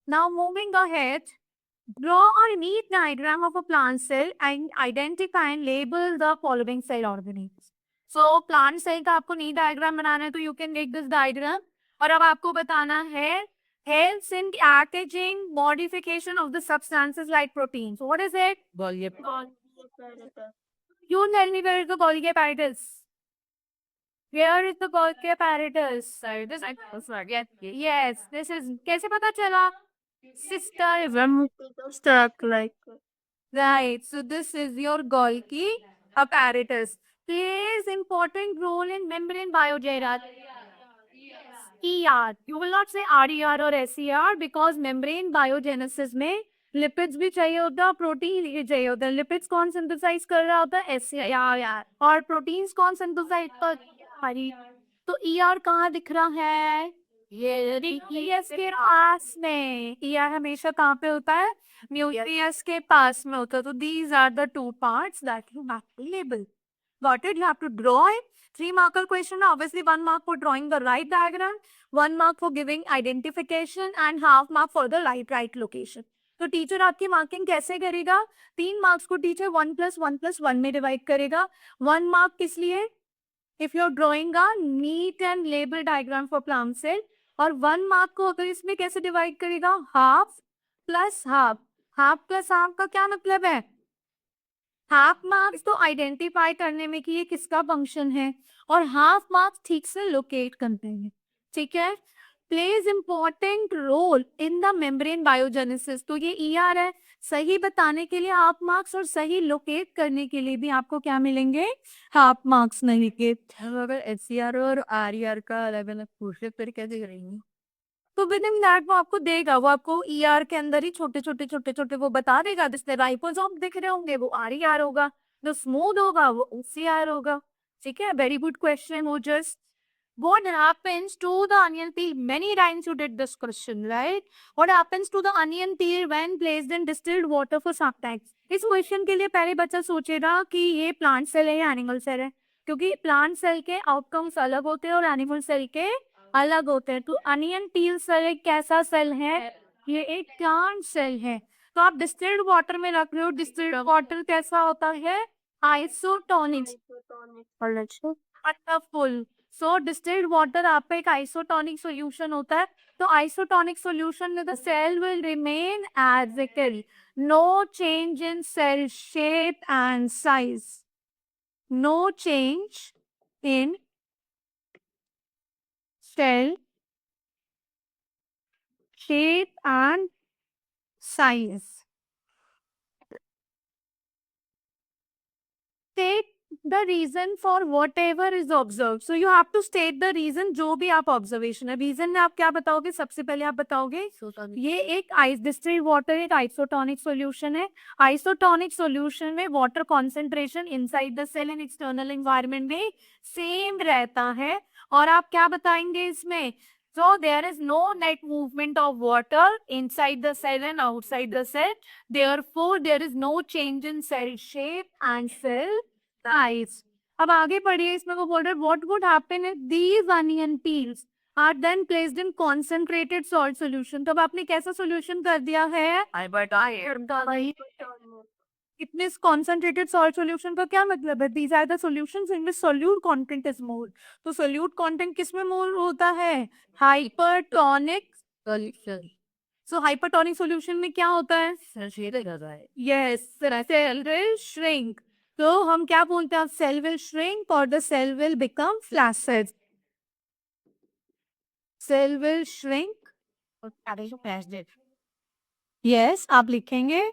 Now moving ahead, draw a neat diagram of a plant cell and identify and label the following cell organisms. So plant cell का आपको neat diagram बनाना है तो you can take this diagram और अब आपको बताना है helps in attaching modification of the substances like proteins. What is it? Golgi You tell me where is the Golgi apparatus? Where is the Golgi apparatus? Sorry, this I forget. Yes, this is कैसे पता चला? Sister, Stuck like right. So this is your Golgi apparatus. Plays important role in membrane biogenesis. ER. You will not say RER or SER because membrane biogenesis में lipids भी चाहिए होता है, protein भी चाहिए होता है. लिपिड्स कौन सिंथेसाइज कर रहा होता है? SER. और प्रोटीन्स कौन सिंथेसाइज कर रही? तो ER कहाँ दिख रहा है? ये न्यूक्लियस के पास में. ER हमेशा कहाँ पे होता है? न्यूक्लियस के पास में होता है. तो these are the two parts that you have to label. Got it? You have to draw it. 3-marker question. Obviously, 1 mark for drawing the right diagram, 1 mark for giving identification, and half mark for the right location. तो teacher आपकी marking कैसे करेगा? 3 marks को teacher 1+1+1 में divide करेगा. 1 mark किस लिए? If you are drawing a neat and label diagram for plant cell. और 1 मार्क को अगर इसमें कैसे डिवाइड करेगा? Half plus half. Half plus half का क्या मतलब है? हाफ मार्क्स तो आइडेंटिफाई करने में कि ये किसका फंक्शन है और हाफ मार्क्स ठीक से लोकेट करते हैं. ठीक है. Plays important role in the membrane biogenesis. तो ये ER है. सही बताने के लिए हाफ मार्क्स और सही लोकेट करने के लिए भी आपको क्या मिलेंगे? हाफ मार्क्स मिलेंगे. अगर SCR और RER का अलग अलग पूछे फिर कैसे करेंगे? तो विद इन दैट वो आपको देगा. वो आपको ER के अंदर ही छोटे छोटे छोटे छोटे वो बता देगा. जिसने राइबोसोम दिख रहे होंगे वो RER होगा, जो स्मूथ होगा वो OCR होगा. ठीक है. Very good question. वो just what happens to the onion peel? Many times you did this question, right? What happens to the onion peel when placed in distilled water for some time? इस question के लिए पहले बच्चा सोचेगा कि ये plant cell है या एनिमल सेल है, क्योंकि प्लांट सेल के आउटकम्स अलग होते हैं और एनिमल सेल के अलग होते हैं. तो अनियन पील सेल एक कैसा सेल है? ये एक प्लांट सेल है. तो आप डिस्टिल्ड वाटर में रख रहे हो. डिस्टिल्ड वाटर कैसा होता है? Isotonic. Wonderful. So distilled water आपका एक आइसोटोनिक सॉल्यूशन होता है. तो आइसोटोनिक सॉल्यूशन में the cell will remain as it is. No change in cell shape and size. No change in cell shape and size. State the reason for whatever is observed. So you have to state the reason. जो भी आप observation है, reason में आप क्या बताओगे? सबसे पहले आप बताओगे ये एक आइस डिस्टिल्ड वाटर एक आइसोटोनिक सॉल्यूशन है. आइसोटोनिक सॉल्यूशन में water concentration inside the cell and external environment में सेम रहता है. और आप क्या बताएंगे इसमें? So there is no net movement of water inside the cell and outside the cell. Therefore, there is no change in cell shape and cell size. अब आगे पढ़िए. इसमें वो बोल रहे what would happen if these onion peels are then placed in concentrated salt solution. तो अब आपने कैसा solution कर दिया है? इतने concentrated salt solution का क्या मतलब है? These are the solutions in which solute content is more. तो solute content किस में more होता है? Hypertonic solution. So hypertonic solution में क्या होता है? Yes, cell will shrink. तो हम क्या बोलते हैं? Cell will shrink or the cell will become flaccid. Cell will shrink. Yes, आप लिखेंगे.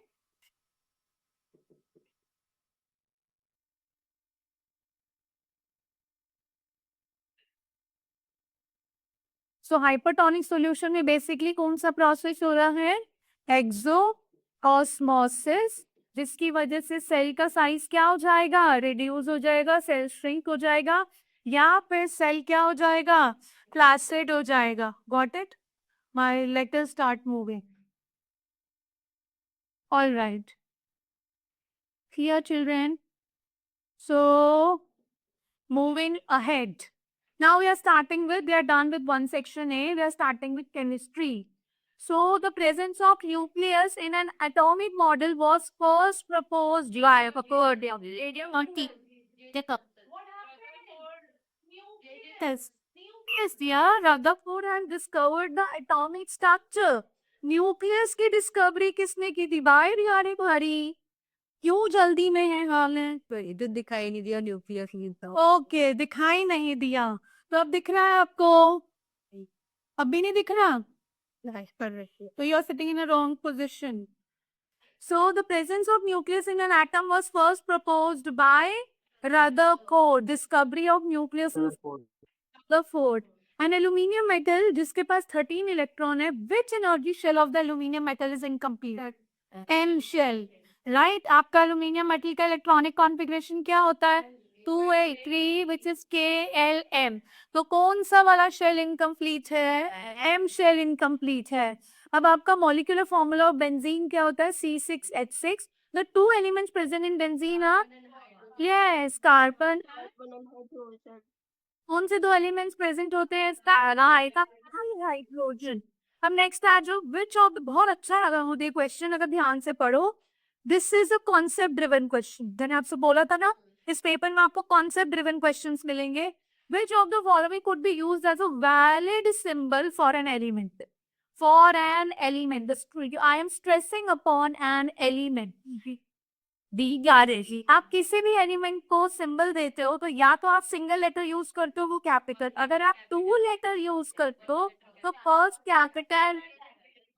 सो हाइपरटोनिक सॉल्यूशन में बेसिकली कौन सा प्रोसेस हो रहा है? एक्सोऑस्मोसिस, जिसकी वजह से सेल का साइज क्या हो जाएगा? रिड्यूस हो जाएगा, सेल श्रिंक हो जाएगा, या फिर सेल क्या हो जाएगा? फ्लैसिड हो जाएगा. Got it? My let us start moving. All right. Here children. So moving ahead. Now we are starting with, we are done with one section A, we are starting with chemistry. So the presence of nucleus in an atomic model was first proposed by Yes, yes, yeah, Rutherford had discovered the atomic structure. Nucleus की discovery किसने की थी भाई यारे भारी? क्यों जल्दी में है हाल तो ये तो दिखाई नहीं दिया न्यूक्लियस मिलता ओके, दिखाई नहीं दिया। तो अब दिख रहा है आपको? अब भी नहीं दिख रहा? कर रही है। So you're sitting in a wrong position. So the presence of nucleus in an atom was first proposed by Rutherford. Discovery of nucleus in Rutherford. An aluminium metal जिसके पास 13 इलेक्ट्रॉन है. Which energy shell of the aluminium metal is incomplete? N shell. Right? आपका aluminium metal का electronic configuration क्या होता है? 2a3 which is KLM. तो कौन सा वाला shell incomplete है? M shell incomplete है. अब आपका molecular formula of benzene क्या होता है? C6H6. The two elements present in benzene are yes, carbon. कौन से दो एलिमेंट्स प्रेजेंट होते हैं? इसका आएगा हाइड्रोजन। अब नेक्स्ट आ जाओ, विच ऑफ बहुत अच्छा लगा मुझे क्वेश्चन, अगर ध्यान से पढ़ो। This is a concept driven question. मैंने आपसे बोला था ना इस पेपर में आपको कॉन्सेप्ट ड्रिवन क्वेश्चंस मिलेंगे। Which of the following could be used as a valid symbol for an element? For an element, I am stressing upon an element. दी गारेजी, आप किसी भी एलिमेंट को सिंबल देते हो तो या तो आप सिंगल लेटर यूज करते हो वो कैपिटल, अगर आप टू लेटर यूज करते हो तो फर्स्ट कैपिटल।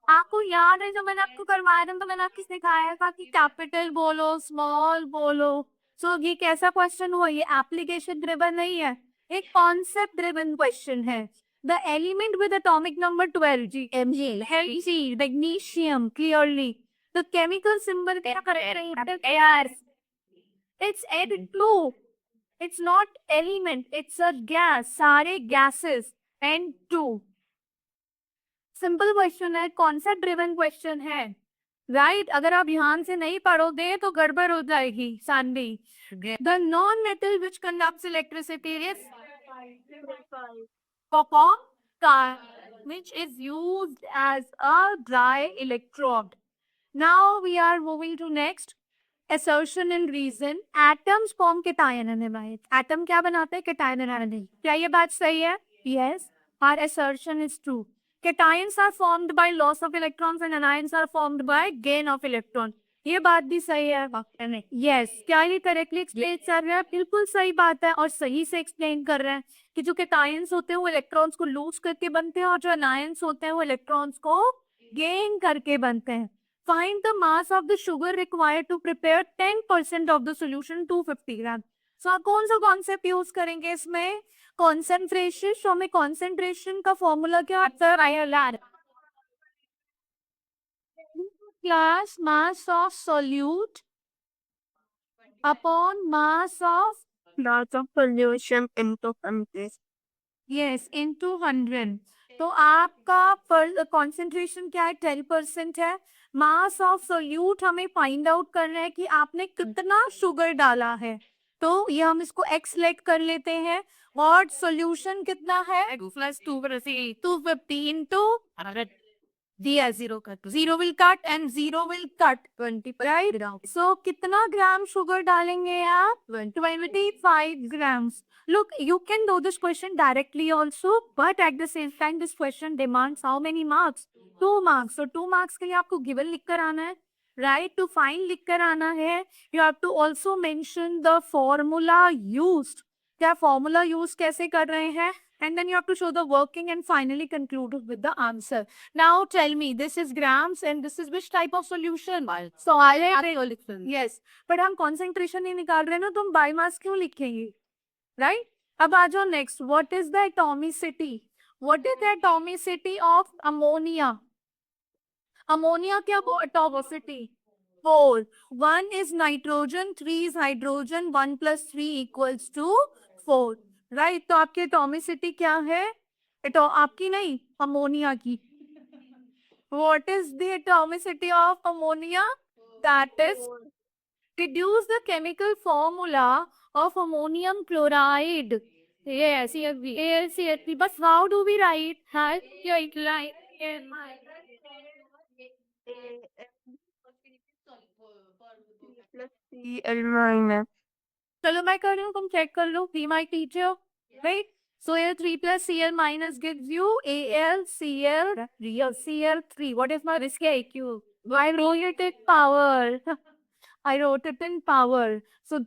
आपको याद है जब मैंने आपको करवाया था तो मैंने आपको सिखाया था कि कैपिटल बोलो स्मॉल बोलो। सो ये कैसा क्वेश्चन हुआ? ये एप्लीकेशन ड्रिवन नहीं है, एक कॉन्सेप्ट ड्रिवन क्वेश्चन है। The element with atomic number 12 जी Mg magnesium clearly the chemical symbol क्या कर रही है यार? It's N2. It's not element. It's a gas. सारे gases N2. सिंपल क्वेश्चन है, कॉन्सेप्ट ड्रिवन क्वेश्चन है, राइट? अगर आप ध्यान से नहीं पढ़ोगे तो गड़बड़ हो जाएगी Saanvi. The non metal which conducts electricity is copper, which is used as a dry electrode. Now we are moving to next assertion and reason. Atoms form cation anion. Atom क्या बनाते हैं? cation anion. क्या ये बात सही है? Yes. Our assertion is true. Cations are formed by loss of electrons and anions are formed by gain of electron. ये बात भी सही है। यस, क्या ये करेक्टली एक्सप्लेन कर रहा है? बिल्कुल सही बात है और सही से एक्सप्लेन कर रहा है कि जो केटायंस होते हैं वो इलेक्ट्रॉन्स को लूज करके बनते हैं और जो अनायंस होते हैं वो इलेक्ट्रॉन्स को गेन करके बनते हैं। Find the mass of the sugar required to prepare 10% of the solution 250 ग्राम। सो आप कौन सा कॉन्सेप्ट यूज करेंगे इसमें? कॉन्सेंट्रेशन। सो हमें कॉन्सेंट्रेशन का फॉर्मूला क्या आता है? Class mass of solute upon mass of solution into countries yes into 100। तो आपका कॉन्सेंट्रेशन क्या है? 10% है। मास ऑफ सोल्यूट हमें फाइंड आउट करना है कि आपने कितना शुगर डाला है, तो ये हम इसको एक्स लेट कर लेते हैं और सॉल्यूशन कितना है? 250 इंटू दिया zero cut, zero will cut and zero will cut 20 right. So कितना ग्राम शुगर डालेंगे आप? 25 grams. Look, you can do this question directly also, but at the same time, this question demands how many marks? 2 marks. So 2 marks के लिए आपको given लिख कर आना है, right? To find लिख कर आना है. You have to also mention the formula used. क्या formula use कैसे कर रहे हैं? And then you have to show the working and finally conclude with the answer. Now tell me, this is grams and this is which type of solution? So yes, but हम concentration नहीं निकाल रहे ना, तो हम biomass क्यों लिखेंगे? Right? अब आ जाओ next. What is the atomicity? What is the atomicity of ammonia? Ammonia क्या वो atomicity? 4. 1 is nitrogen, 3 is hydrogen, 1 plus 3 equals to 4. Right? तो आपकी atomicity क्या है? आपकी नहीं, अमोनिया की। What is the atomicity of ammonia? That is, reduce the chemical formula of ammonium chloride. Yes, AlCl3. But how do we write? Cl minus. चलो मैं कर रही हूँ, तुम चेक कर लो. Be my teacher. Right? So here 3 plus Cl minus gives you AlCl, real Cl3. What is my risk AQ? I wrote it in power. I wrote it in power. So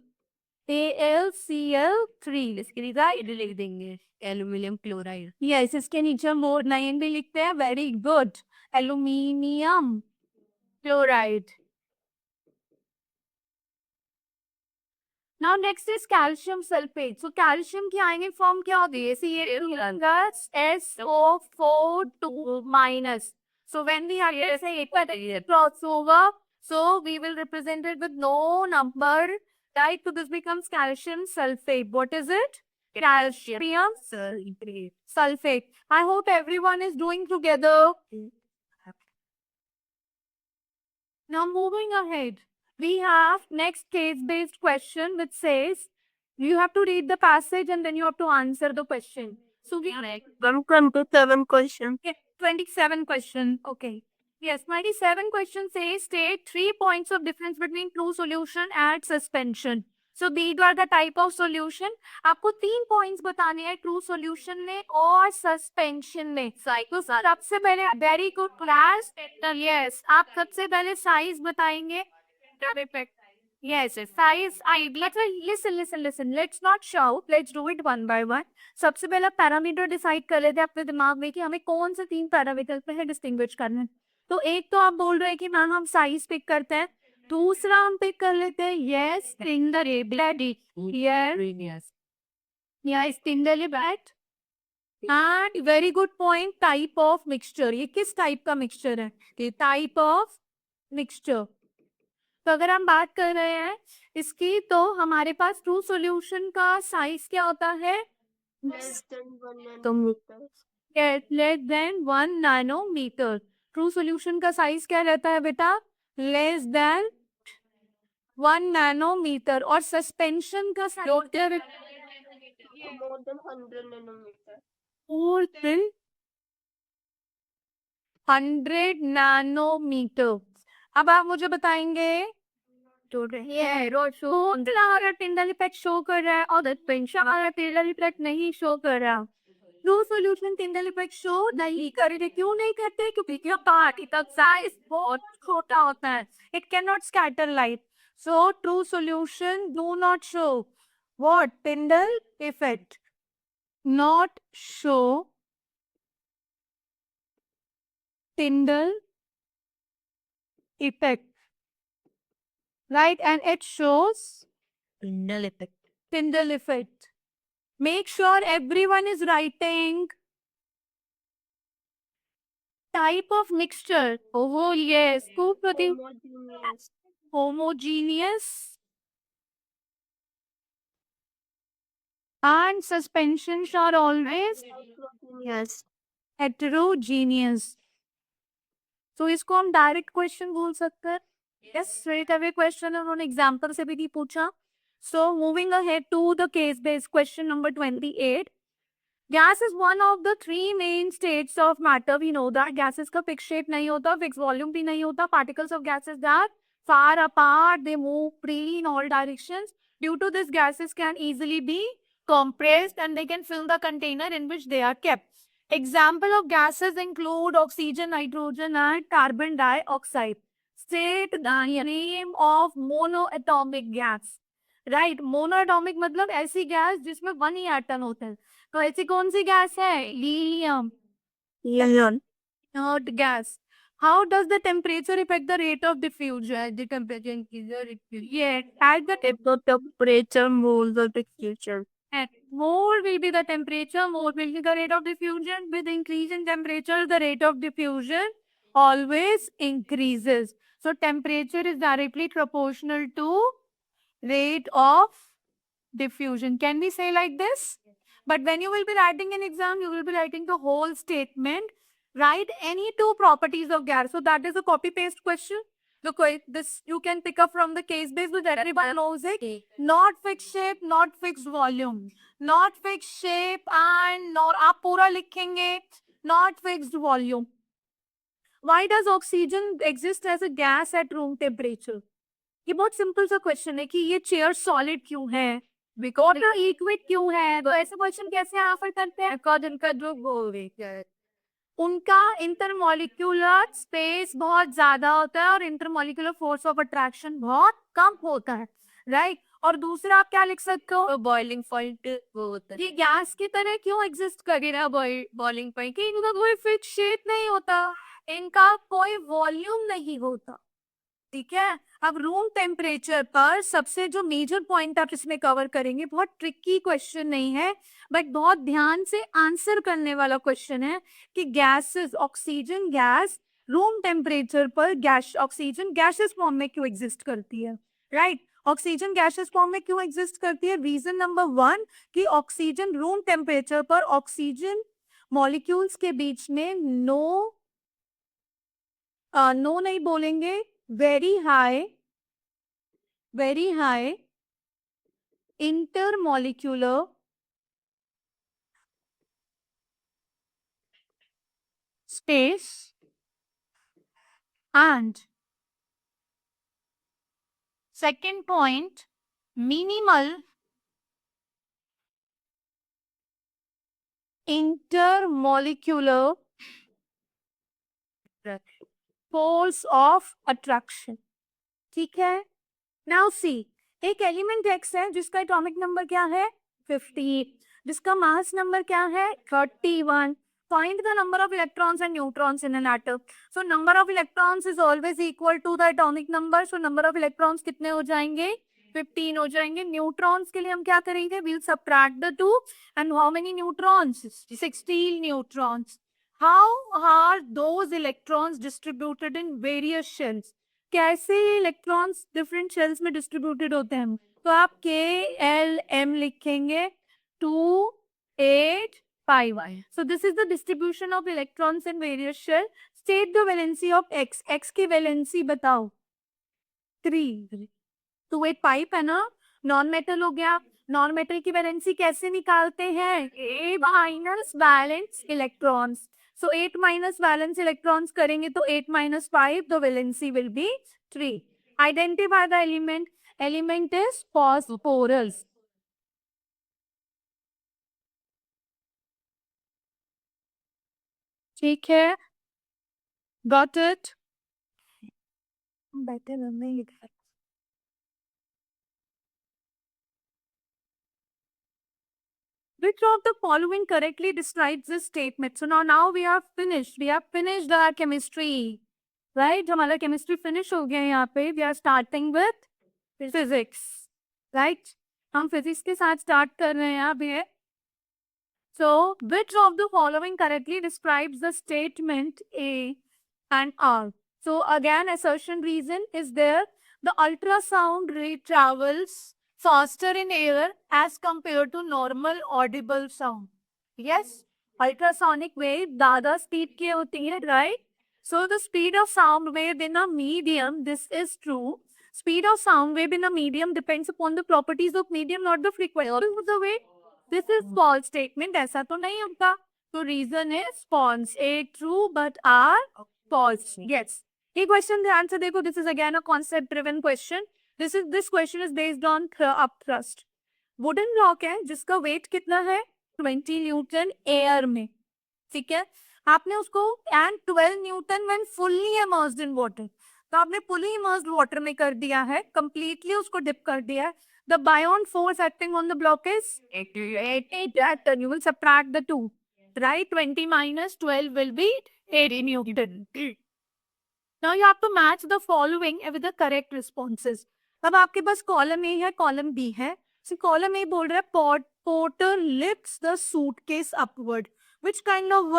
AlCl3. इसके लिए right? लिख देंगे aluminium chloride. Yes, इसके नीचे मोर 9 भी लिखते हैं. Very good. Aluminium chloride. Now next is calcium sulfate. So calcium की आएंगे फॉर्म क्या होती है? SO4 2 minus. So when we have say crossover, so we will represent it with no number, right? So this becomes calcium sulfate. What is it? Calcium sulfate. I hope everyone is doing together. Now moving ahead, we have next case-based question which says you have to read the passage and then you have to answer the question. So we 127 question. 27 question. Okay. Yes, 27 question says state 3 points of difference between true solution and suspension. So these are the type of solution. आपको 3 points बताने हैं true solution में और suspension में. तो सबसे पहले very good class. Yes, आप सबसे पहले size बताएंगे. Yes, size. Listen. Let's not shout. Let's do it one by one. सबसे पहला पैरामीटर डिसाइड कर लेते हैं अपने दिमाग में कि हमें कौन से 3 पैरामीटर पे है डिस्टिंग्विश करना है. तो एक तो आप बोल रहे हैं कि मैम हम साइज पिक करते हैं. दूसरा हम पिक कर लेते हैं यस स्टिंडलेबैट. स्टिंडलेबैट. And very good point type of mixture. ये किस टाइप का मिक्सचर है? Type of mixture. तो अगर हम बात कर रहे हैं इसकी तो हमारे पास ट्रू सॉल्यूशन का साइज क्या होता है? Less than 1 nanometre. True solution का साइज क्या रहता है बेटा? Less than 1 nanometre. और सस्पेंशन का साइज मोर देन 100 नैनोमीटर. अब आप मुझे बताएंगे टिंडल इफेक्ट शो कर रहा है और टिंडल इफेक्ट नहीं शो कर रहा. True solution Tyndall effect show नहीं कर रहे. क्यों नहीं करते? क्योंकि पार्टी तक साइज बहुत छोटा होता है. It can not scatter light. So true solution do not show what? Tyndall effect. Not show Tyndall effect, right? And it shows Tyndall effect. Make sure everyone is writing type of mixture. Oh yes, homogeneous and suspensions are always heterogeneous. तो इसको हम direct question बोल सकते हैं. Yes, straight away question है. उन्होंने example से भी नहीं पूछा. So moving ahead to the case based question number 28. Gas is one of the 3 main states of matter. We know that gases का फिक्स शेप नहीं होता, फिक्स वॉल्यूम भी नहीं होता. Particles of gases that far apart, they move freely in all directions. Due to this, gases can easily be compressed and they can fill the container in which they are kept. Example of gases include oxygen, nitrogen and carbon dioxide. State the name of monoatomic gas. Right, monoatomic मतलब ऐसी gas जिसमें 1 ही atom होता है. तो ऐसी कौन सी gas है? Helium. Not gas. How does the temperature affect the rate of diffusion? The temperature increases. Yeah, at the temperature more the diffusion. and more will be the temperature, more will be the rate of diffusion. With increase in temperature, the rate of diffusion always increases. So temperature is directly proportional to rate of diffusion. Can we say like this? But when you will be writing an exam, you will be writing the whole statement. Write any 2 properties of gas. So that is a copy paste question. Look, this you can pick up from the case base with everyone knows it. Not fixed shape, not fixed volume. Not fixed shape and not आप पूरा लिखेंगे. Not fixed volume. Why does oxygen exist as a gas at room temperature? ये बहुत simple सा question है कि ये chair solid क्यों है, बिकॉज लिक्विड क्यों है, तो ऐसे क्वेश्चन कैसे आंसर करते हैं? बिकॉज इनका जो वो है, उनका इंटरमॉलिक्यूलर स्पेस बहुत ज्यादा होता है और इंटरमॉलिक्यूलर फोर्स ऑफ अट्रैक्शन बहुत कम होता है, राइट? और दूसरा आप क्या लिख सकते हो? बॉइलिंग पॉइंट वो होता है। ये गैस की तरह क्यों एग्जिस्ट करेगा बॉइलिंग पॉइंट? कि इनका कोई फिक्स शेप नहीं होता, इनका कोई वॉल्यूम नहीं होता, ठीक है? अब रूम टेम्परेचर पर सबसे जो मेजर पॉइंट आप इसमें कवर करेंगे, बहुत ट्रिकी क्वेश्चन नहीं है बट बहुत ध्यान से आंसर करने वाला क्वेश्चन है कि gases, oxygen gas room temperature पर गैस, ऑक्सीजन गैसेस फॉर्म में क्यों एग्जिस्ट करती है, राइट? ऑक्सीजन गैसेस फॉर्म में क्यों एग्जिस्ट करती है? रीजन नंबर 1 कि ऑक्सीजन रूम टेम्परेचर पर ऑक्सीजन मॉलिक्यूल्स के बीच में नो नहीं बोलेंगे, very high intermolecular space and second point, minimal intermolecular force of attraction, ठीक है? नाउ सी, एक एलिमेंट एक्स है जिसका एटॉमिक नंबर क्या है? 50, जिसका मास नंबर क्या है? 31. Find the number of electrons and neutrons in an atom. So number of electrons is always equal to the atomic number. So number of electrons कितने हो जाएंगे? 15 हो जाएंगे. Neutrons के लिए हम क्या करेंगे? We'll subtract the two. And how many neutrons? 16 neutrons. How are those electrons distributed in various shells? कैसे इलेक्ट्रॉन्स डिफरेंट शेल्स में डिस्ट्रीब्यूटेड होते हैं? तो आप KLM लिखेंगे 2 8 5 1. So this is the distribution of electrons in various shell. State the valency of X. X की valency बताओ. 3. तो एक पाइप है ना, नॉन मेटल हो गया. नॉन मेटल की वैलेंसी कैसे निकालते हैं? A minus valence electrons. So 8 minus valence electrons करेंगे तो 8 minus 5, the valency will be 3. Identify the element. Element is phosphorus. ठीक है, got it? बैठे रहने इधर. Which of the following correctly describes this statement? So now we have finished. We have finished our chemistry. Right? हमारा chemistry finish हो गया है यहाँ पे. We are starting with physics. Right? हम physics के साथ start कर रहे हैं अभी. So, which of the following correctly describes the statement A and R? So, again, assertion reason is there. The ultrasound ray travels faster in air as compared to normal audible sound. Yes, ultrasonic wave ज़्यादा speed की होती है, right? So, the speed of sound wave in a medium, this is true. Speed of sound wave in a medium depends upon the properties of medium, not the frequency of the wave. This is false statement. ऐसा तो नहीं होता. So reason is false. A true but R false. Yes. ये question ध्यान से देखो. This is again a concept driven question. This question is based on upthrust. Wooden block है जिसका weight कितना है? 20 Newton air में. ठीक है, आपने उसको and 12 Newton when fully immersed in water. तो आपने fully immersed water में कर दिया है, completely उसको dip कर दिया है. The Bion force acting on the block is 88 Newton. You will subtract the two, right? 20 minus 12 will be 80 Newton. Now you have to match the following with the correct responses. अब आपके पास column A है, column B है. So column A बोल रहा है porter lifts the suitcase upward. Which kind of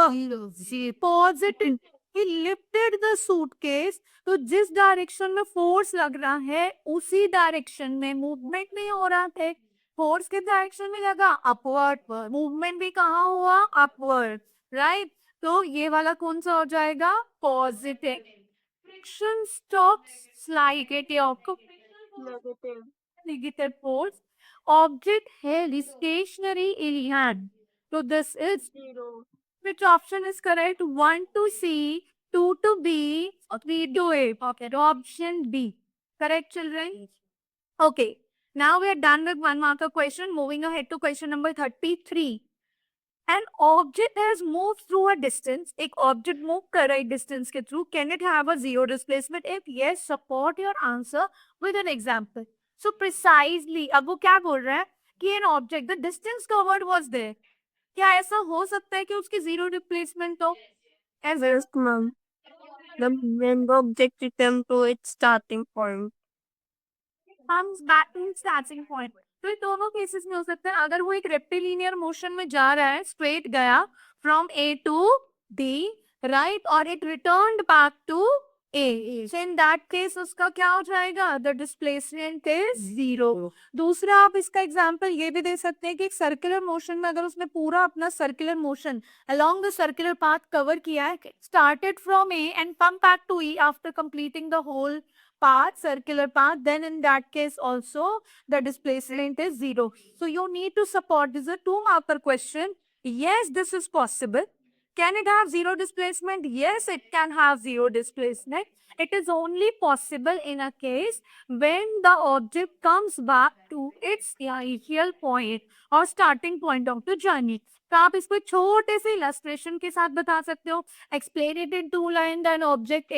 positive? He lifted the suitcase. तो जिस direction में फोर्स लग रहा है उसी डायरेक्शन में मूवमेंट नहीं हो रहा है. फोर्स के डायरेक्शन में लगा अपवर्ड, मूवमेंट भी कहाँ हुआ? Upward, right? तो ये वाला कौन सा हो जाएगा? Positive. Friction stops slide negative force. Object held stationary in hand. So this is 0. Which option is correct? 1 to C. 2 to B, 3 to A. Okay, so option B. Correct, children? Okay. Now we are done with one marker question. Moving ahead to question number 33. An object has moved through a distance. एक object move कर रहा है distance के through. Can it have a zero displacement? If yes, support your answer with an example. So precisely, अब वो क्या बोल रहा है कि an object, the distance covered was there. क्या ऐसा हो सकता है कि उसकी zero displacement हो? Yes, ma'am. The main object return to its starting point. comes back to its starting point. तो ये दोनों केसेस में हो सकता है अगर वो एक रेक्टिलिनियर मोशन में जा रहा है स्ट्रेट गया from A to D right और it returned back to A so in that case उसका क्या हो जाएगा द डिस्प्लेसमेंट इज जीरो. दूसरा आप इसका एग्जांपल ये भी दे सकते हैं कि एक सर्कुलर मोशन में अगर उसने पूरा अपना circular motion along the circular path cover किया है started from A and come back to E after completing the whole path, circular path, then in that case also the displacement is zero. So you need to support. This is a 2-marker question. Yes, this is possible. Can it have zero displacement? Yes, it can have zero displacement. It is only possible in a case when the object comes back to its initial point or starting point of the journey. तो आप इसको छोटे से illustration के साथ बता सकते हो. Explain it in 2 lines. An object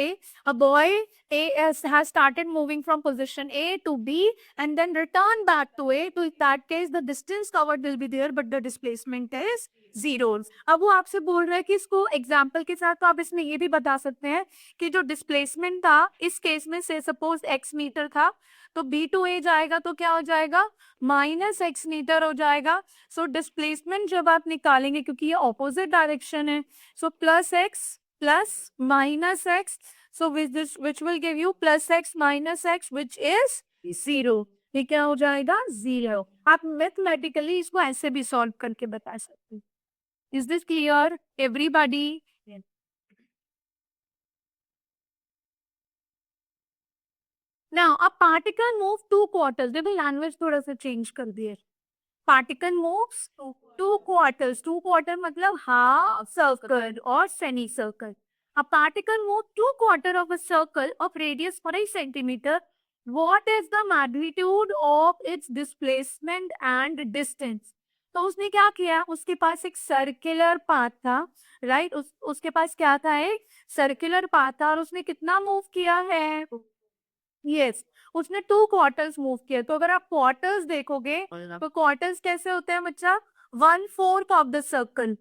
a boy has started moving from position A to B and then return back to A. So in that case, the distance covered will be there, but the displacement is zero. अब वो आपसे बोल रहा है कि इसको example के साथ तो आप इसमें ये भी बता सकते हैं कि जो डिस्प्लेसमेंट था इस केस में से सपोज x मीटर था तो B to A जाएगा तो क्या हो जाएगा -x मीटर हो जाएगा. सो डिस्प्लेसमेंट जब आप निकालेंगे क्योंकि ये ऑपोजिट डायरेक्शन है सो +x plus -x. So which will give you +x -x which is 0. ये क्या हो जाएगा 0. आप मैथमेटिकली इसको ऐसे भी सॉल्व करके बता सकते हैं. Is this clear, everybody? Yes. Now a particle moves 2 quarters. देखो लैंग्वेज थोड़ा सा चेंज कर दिए. Particle moves 2 quarters. 2 quarter मतलब half circle or semicircle. A particle moves 2 quarter of a circle of radius 5 centimeter. What is the magnitude of its displacement and distance? तो उसने क्या किया उसके पास एक सर्कुलर पाथ था राइट उसके पास क्या था एक सर्कुलर पाथ था और उसने कितना मूव किया है यस उसने 2 क्वार्टर्स मूव किया. तो अगर आप क्वार्टर्स देखोगे तो क्वार्टर्स कैसे होते हैं बच्चा 1/4 ऑफ द सर्कल.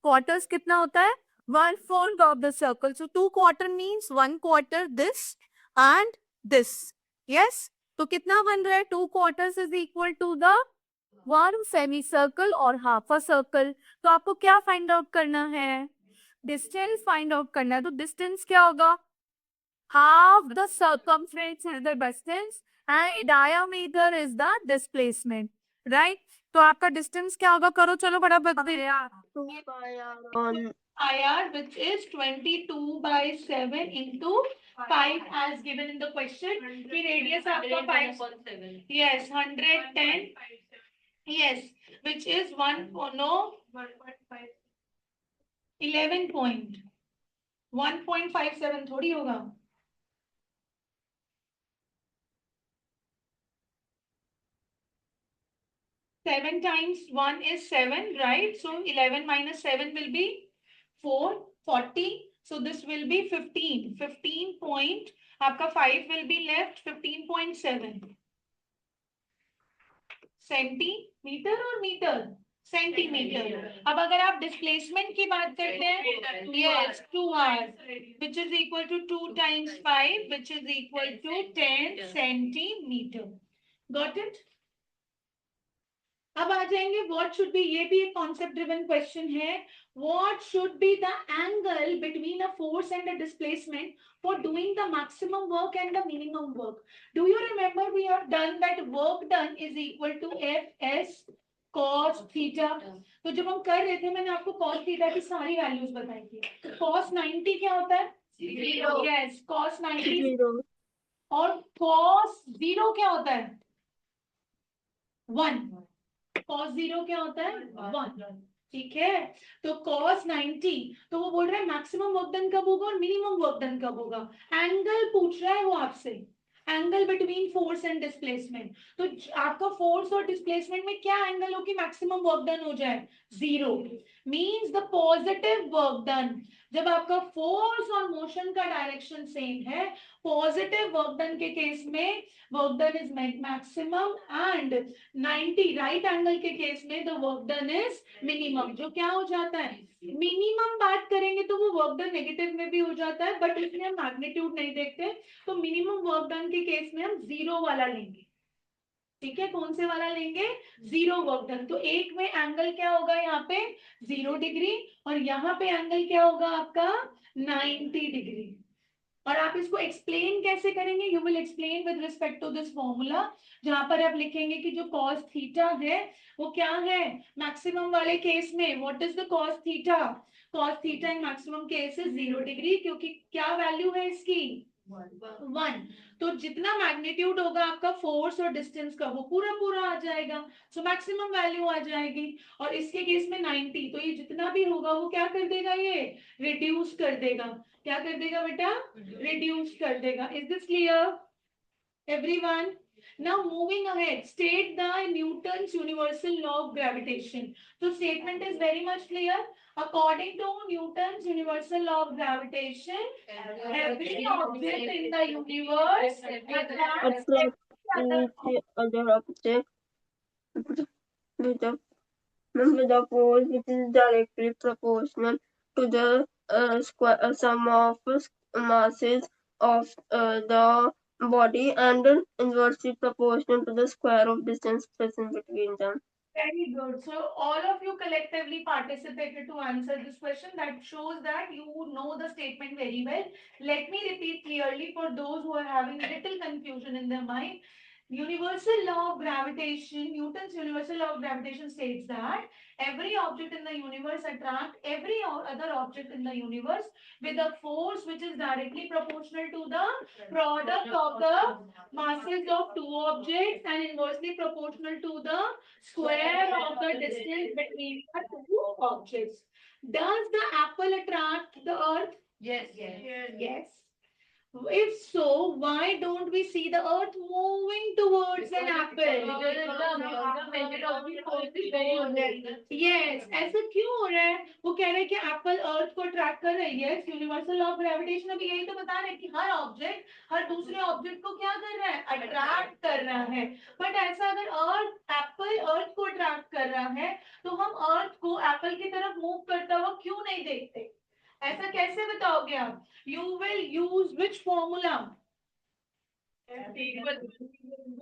क्वार्टर्स कितना होता है 1/4 of the circle. So 2 quarter means 1 quarter this and this. Yes तो कितना बन रहा है 2 quarters is equal to the 1 semicircle और हाफ अ सर्कल. तो आपको क्या फाइंड आउट करना है डिस्टेंस फाइंड आउट करना है. तो डिस्टेंस क्या होगा half the circumference is the distance and diameter is the displacement, right? तो आपका डिस्टेंस क्या होगा करो चलो बड़ा बदले On IR which is 22/7 into 5 as given in the question. फिर radius आपका 5 yes 110 yes which is 1 no 11 point 1.57 थोड़ी होगा 7 times 1 is 7, right? So 11 minus 7 will be 4, 40. So this will be 15. 15 point, आपका 5 will be left 15.7. सेंटीमीटर और metre centimetre. अब अगर आप displacement की बात करते हैं yes 2r which is equal to 2 times 5 which is equal to 10 centimeter. Got it? अब आ जाएंगे व्हाट शुड बी ये भी एक कॉन्सेप्ट ड्रिवन क्वेश्चन है. What should be the angle between a force and a displacement for doing the maximum work and the minimum work. Do you remember we have done that work done is equal to F S cos theta. तो जब हम कर रहे थे मैंने आपको cos theta की सारी वैल्यूज बताई थी. cos 90 क्या होता है 0. यस cos 90 और cos 0 क्या होता है 1. cos 0 क्या होता है 1. ठीक है, तो cos 90, तो वो बोल रहा है मैक्सिमम वर्क डन कब होगा और मिनिमम वर्क डन कब होगा। एंगल पूछ रहा है वो आपसे, angle between force and displacement. तो आपका फोर्स और डिस्प्लेसमेंट में क्या एंगल हो कि मैक्सिमम वर्क डन हो जाए, 0। Means the positive work done, जब आपका फोर्स और मोशन का डायरेक्शन सेम है, पॉजिटिव वर्क डन के केस में work done is maximum, and 90 right angle के केस में the work done is minimum. जो क्या हो जाता है, मिनिमम बात करेंगे तो वो वर्क डन नेगेटिव में भी हो जाता है, बट इसमें हम मैग्नीट्यूड नहीं देखते, तो मिनिमम वर्क डन के केस में हम 0 वाला लेंगे। ठीक है, कौन से वाला लेंगे, 0 वर्क डन। तो एक में एंगल क्या होगा यहाँ पे, 0 डिग्री, और यहाँ पे एंगल क्या होगा आपका, 90 डिग्री। और आप इसको एक्सप्लेन कैसे करेंगे, you will explain with respect to this formula, जहां पर आप लिखेंगे कि जो cos थीटा है वो क्या है, मैक्सिमम वाले केस में what is the cos theta, cos theta in maximum case is 0 degree, क्योंकि क्या वैल्यू है इसकी, 1। तो जितना मैग्नीट्यूड होगा आपका फोर्स और डिस्टेंस का वो पूरा पूरा आ जाएगा, सो मैक्सिमम वैल्यू आ जाएगी। और इसके केस में 90, तो ये जितना भी होगा वो क्या कर देगा, ये रिड्यूस कर देगा। क्या कर देगा बेटा, रिड्यूस कर देगा। Is this clear everyone? Now moving ahead, state the Newton's universal law of gravitation. So statement is very much clear. According to Newton's universal law of gravitation, every object in the universe attracts Attract every each other object with a force which is directly proportional to the sum of masses of the body and inversely proportional to the square of distance present between them. Very good. So all of you collectively participated to answer this question. That shows that you know the statement very well. Let me repeat clearly for those who are having little confusion in their mind. Universal law of gravitation, Newton's universal law of gravitation states that every object in the universe attracts every other object in the universe with a force which is directly proportional to the product of the masses of two objects and inversely proportional to the square of the distance between the two objects. Does the apple attract the earth? Yes. Yes. If so, why don't we see the earth moving towards an apple? Yes, ऐसा क्यों हो रहा है? वो कह रहे हैं कि एप्पल अर्थ को अट्रैक्ट कर रही है। यूनिवर्सल लॉ ऑफ ग्रेविटेशन अभी यही तो बता रहे हैं कि हर ऑब्जेक्ट हर दूसरे ऑब्जेक्ट को क्या कर रहा है, अट्रैक्ट कर रहा है। बट ऐसा अगर अर्थ एप्पल अर्थ को अट्रैक्ट कर रहा है तो हम अर्थ को एप्पल की तरफ मूव करता हुआ क्यों नहीं देखते? ऐसा कैसे बताओगे आप? You will use which formula?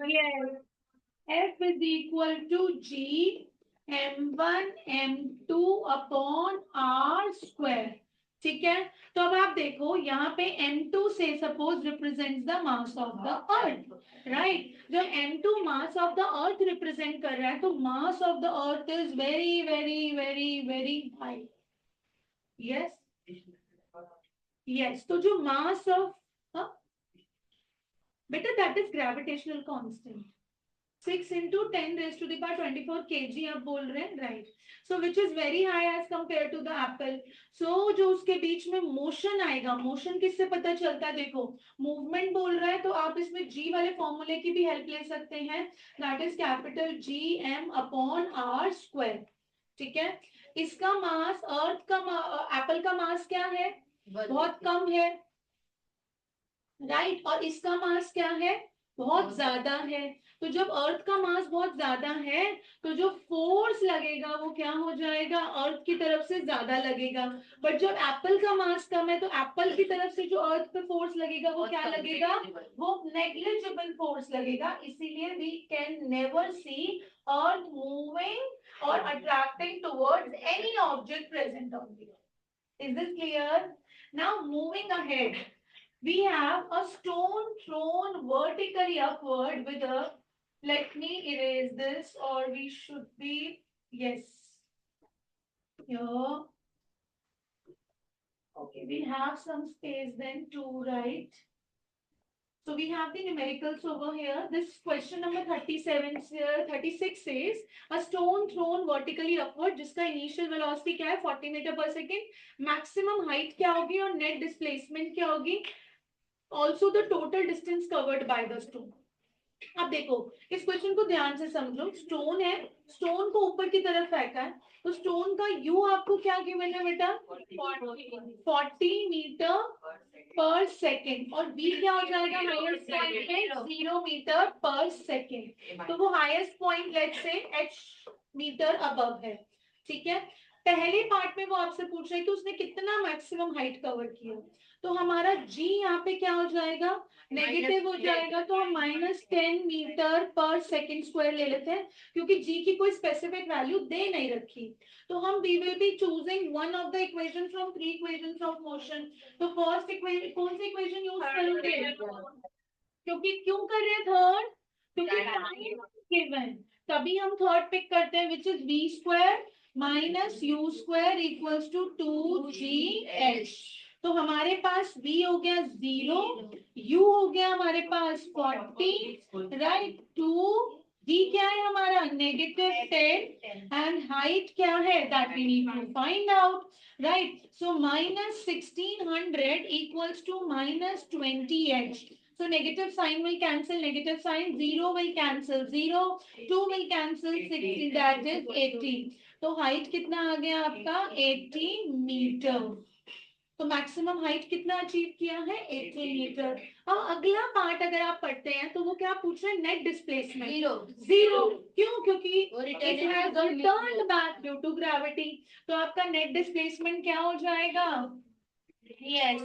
Yes. F is equal to G m1 m2 upon r square. ठीक है, तो अब आप देखो यहाँ पे m2 से suppose represent the mass of the earth, right. जब m2 mass of the earth represent कर रहा है तो मास of the earth is very very very very high. Yes, yes, तो जो मास ऑफ, बेटा that is gravitational constant, 6 into 10 raised to the power 24 kg आप बोल रहे हैं, right. So which is very high as compare to the apple. So जो उसके बीच में मोशन आएगा, मोशन किससे पता चलता है, देखो मूवमेंट बोल रहा है तो आप इसमें जी वाले फॉर्मूले की भी हेल्प ले सकते हैं, that is capital G M upon R square. ठीक है, इसका मास अर्थ का एप्पल का मास क्या है, बहुत कम है, राइट। और इसका मास क्या है, बहुत ज्यादा है। तो जब अर्थ का मास बहुत ज्यादा है तो जो फोर्स लगेगा वो क्या हो जाएगा, अर्थ की तरफ से ज्यादा लगेगा। बट जब एप्पल का मास कम है तो एप्पल की तरफ से जो अर्थ पे फोर्स लगेगा वो क्या लगेगा, वो नेग्लिजिबल फोर्स लगेगा। इसीलिए we can never see earth moving और attracting towards any object present on the earth. Is this clear? Now moving ahead, we have a stone thrown vertically upward with a, let me erase this, or we should be, yes, here, okay, we have some space then to write. So we have the numericals over here. This question number 36 says a stone thrown vertically upward जिसका initial velocity क्या है 40 metre पर second, maximum height क्या होगी और net displacement क्या होगी, also the total distance covered by the stone. अब देखो इस क्वेश्चन को ध्यान से समझो, स्टोन है, स्टोन को ऊपर की तरफ फेंका है, तो स्टोन का यू आपको क्या गिवन है बेटा 40 मीटर पर सेकेंड और v क्या हो जाएगा हाईएस्ट पॉइंट पे 0 मीटर पर सेकेंड, तो वो highest point let's say h metre above है, ठीक है। पहले पार्ट में वो आपसे पूछ रहे कि उसने कितना मैक्सिमम हाइट कवर किया, तो हमारा g यहाँ पे क्या हो जाएगा नेगेटिव हो जाएगा, तो हम -10 मीटर पर सेकेंड स्क्वायर ले लेते हैं क्योंकि g की कोई स्पेसिफिक वैल्यू दे नहीं रखी, तो हम we will be choosing one of the equation from 3 equations of motion. तो फर्स्ट इक्वेशन कौन सी इक्वेशन यूज करोगे, क्योंकि क्यों कर रहे हैं थर्ड, क्योंकि टाइम गिवन, तभी हम थर्ड पिक करते हैं which is v square minus u square equals to 2gh। तो हमारे पास v हो गया 0, u हो गया हमारे पास 40, राइट, 2 d क्या है हमारा -10 एंड हाइट क्या है that we need to find out, right. So -1600 equals to -20h। So negative sign will cancel negative sign, 0 will cancel 0, 2 will cancel 60, that is 80। तो हाइट कितना आ गया आपका 80 मीटर, तो मैक्सिमम हाइट कितना अचीव किया है 80 मीटर। अब अगला पार्ट अगर आप पढ़ते हैं तो वो क्या पूछ रहे हैं नेट डिस्प्लेसमेंट जीरो, क्यों, क्योंकि it has returned back due to gravity, तो आपका नेट डिस्प्लेसमेंट क्या हो जाएगा, yes,